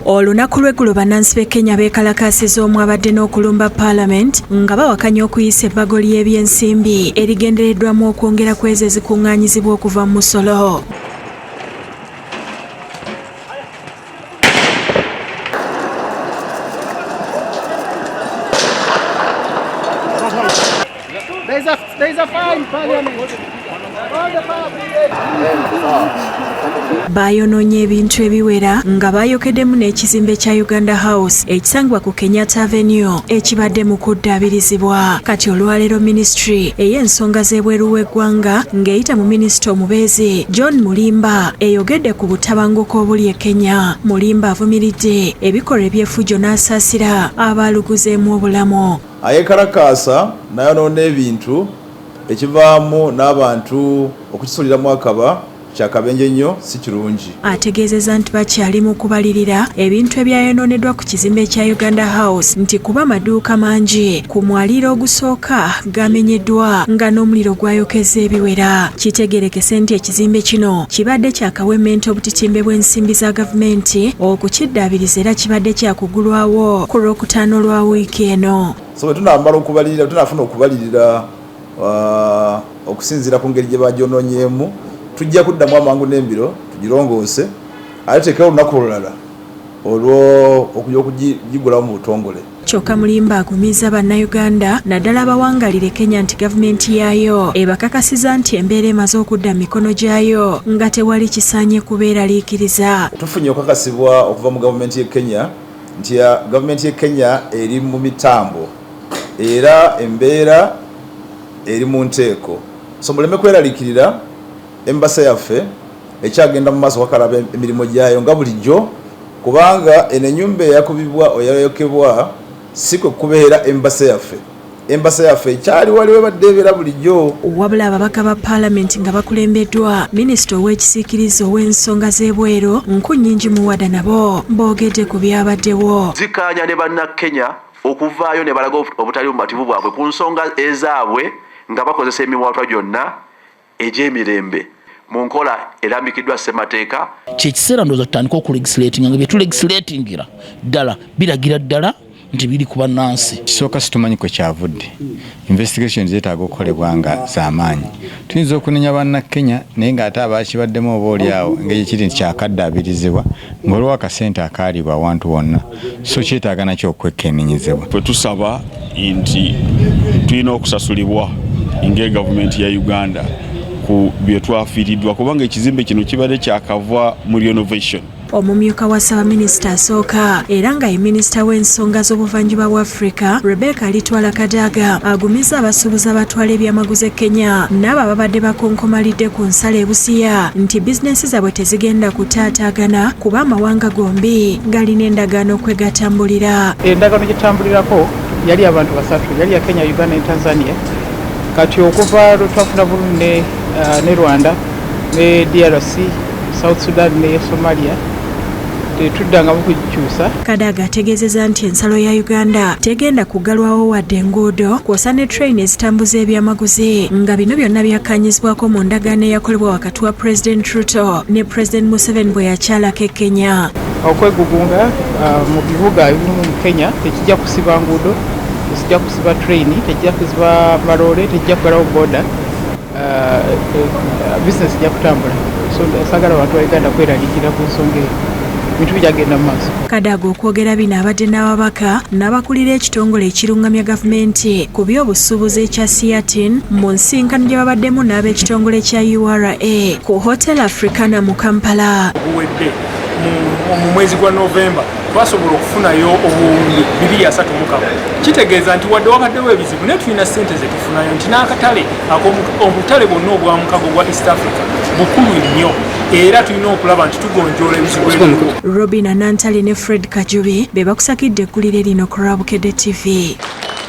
Olunaku lw'eggulo bannansi b'e Kenya beekalakaasiza omu abadde n'okulumba Parliament nga bawakanya okuyisa ebbago ly'ebyensimbi erigendereddwamu okwongera ku ezo ezikuŋŋaanyizibwa okuva mu musolo. There's a fine Parliament. Bayonoonye ebintu ebiwera nga baayokeddemu n'ekizimbe kya Uganda House ekisangibwa ku Kenyatta Avenue ekibadde mu kuddaabirizibwa. Kati olwaleero Ministry ey'ensonga z'ebweru w'eggwanga ng'eyita mu Minisita omubeezi John Mulimba eyogedde ku butabanguko obuli e Kenya. Mulimba avumiridde ebikolwa eby'effujjo n'asaasira abaaluguzeemu obulamu. Ayekalakaasa nayonoona ebintu ekivaamu n'abantu okukisuliramu akaba kyakabenje nnyo si kirungi. Ategeezezza nti bakyali mu kubalirira ebintu ebyayonooneddwa ku kizimbe kya Uganda House nti kuba amaduuka mangi ku mwaliiro ogusooka gamenyeddwa nga n'omuliro gwayokeza ebiwera. Kitegeerekese nti ekizimbe kino kibadde kyakawemmenta obutitimbe bw'ensimbi za gavumenti okukiddaabiriza era kibadde kyakugulwawo ku Lwokutaano lwa wiiki eno. So bwe tunaamala okubalirira tunafuna okubalirira okusinziira ku ngeri gye bagyonoonyeemu tujja kuddamu amangu n'embiro tugirongoose ate teekawo olunaku olulala olw'okuja okugigulawo mu butongole. Kyokka Mulimba agumiza bannayuganda naddala abawangalire Kenya nti gavumenti yaayo ebakakasiza nti embeera emaze okudda mu mikono gyayo nga tewali kisaanye kubeeraliikiriza. Tufunye okukakasibwa okuva mu gavumenti y'e Kenya nti gavumenti y'e Kenya eri mu mitambo era embeera eri mu nteeko. So muleme kweraliikirira embasa yaffe ekyagenda mu maaso kakalaba emirimu gyayo nga bulijjo kubanga eno ennyumba eyakubibwa oyayokebwa si kwe kubeera embasa yaffe. Embasa yaffe ekyali waliwo ebadde ebeera bulijjo. Wabula ababaka ba Parliament nga bakulembeddwa Minisita ow'ekisiikirize ow'ensonga z'ebweru Nkunnyingi Muwada nabo boogedde ku byabaddewo. Zikaanya ne bannakenya okuvaayo ne balaga obutali bumativu bwabwe ku nsonga ezaabwe nga bakozesa emiwaatwa gyonna egy'emirembe mu nkola erambikiddwa ssemateeka. Kyekiseera ndowooza tutandika okulegislatinga nga bye tulegislatingira ddala biragira ddala nti biri ku bannansi. Kisooka situmanyi kwe kyavudde. Investigations zeetaaga okukolebwa nga z'amaanyi. Tuyinza okunenya bannakenya naye ng'ate abaakibaddemu oba oliawo engeri kiri nti kyakaddaabirizibwa ng'olwa akasente akaalibwa awantu wonna so kyetaaga nakyo okwekennenyezebwa. Fwe tusaba nti tulina okusasulibwa ng'egavumenti ya Uganda ku bye twafiiriddwa kubanga ekizimbe kino kibadde kyakava mu renovation. Omumyuka wa Ssaabaminisita asooka era nga ye Minisita w'ensonga z'obuvanjuba bwa Afrika Rebecca Litwala Kadaga agumiza abasuubuzi abatwala ebyamaguzi e Kenya n'abo ababadde bakonkomalidde ku nsalo e Busia nti bizinensi zaabwe tezigenda kutaataagana kuba amawanga gombi galina endagaano kwegatambulira. Endagaano gyetambulirako yali abantu basatu, yali ya Kenya, Uganda ne Tanzania. Kati okuva lwe twafuna Burundi ne Rwanda ne DRC, South Sudan ne Somalia tetuddanga mukukyusa. Kadaga ategeezezza nti ensalo ya Uganda tegenda kugalwawo wadde enguudo kw'ossa ne train ezitambuza ebyamaguzi nga bino byonna byakkaanyizibwako mu ndagaano eyakolebwa wakati wa President Ruto ne President Museveni bwe yakyalako e Kenya. Okwegugunga mu bibuga ebimu mu Kenya tekijja kusiba nguudo, tekijja kusiba train, tekijja kusiba malole, tekijja kugalawo boda. Business ejja kutambula. So sagala abantu ba Uganda kweraliikira ku nsonga eyo. Bintu byagenda mu maaso. Kadaga okwogera bino abadde n'ababaka n'abakulira ekitongole ekirungamya gavumenti ku by'obusuubuzi ekya Siatin mu nsisinkano gye babaddemu n'ab'ekitongole kya URA ku Hotel Africana mu Kampala. Buwedde mu mwezi gwa Novemba twasobola okufunayo obuwumbi 230. Kitegeeza nti wadde wabaddewo ebizibu naye tulina ssente ze tufunayo nti n'akatale obutale bwonna obwa mukago gwa East Africa bukulu nnyo era tulina okulaba nti tugonjoola ebizibu. Robin Anantali ne Fred Kajubi be bakusakidde eggulire lino ku Rwabukedde TV.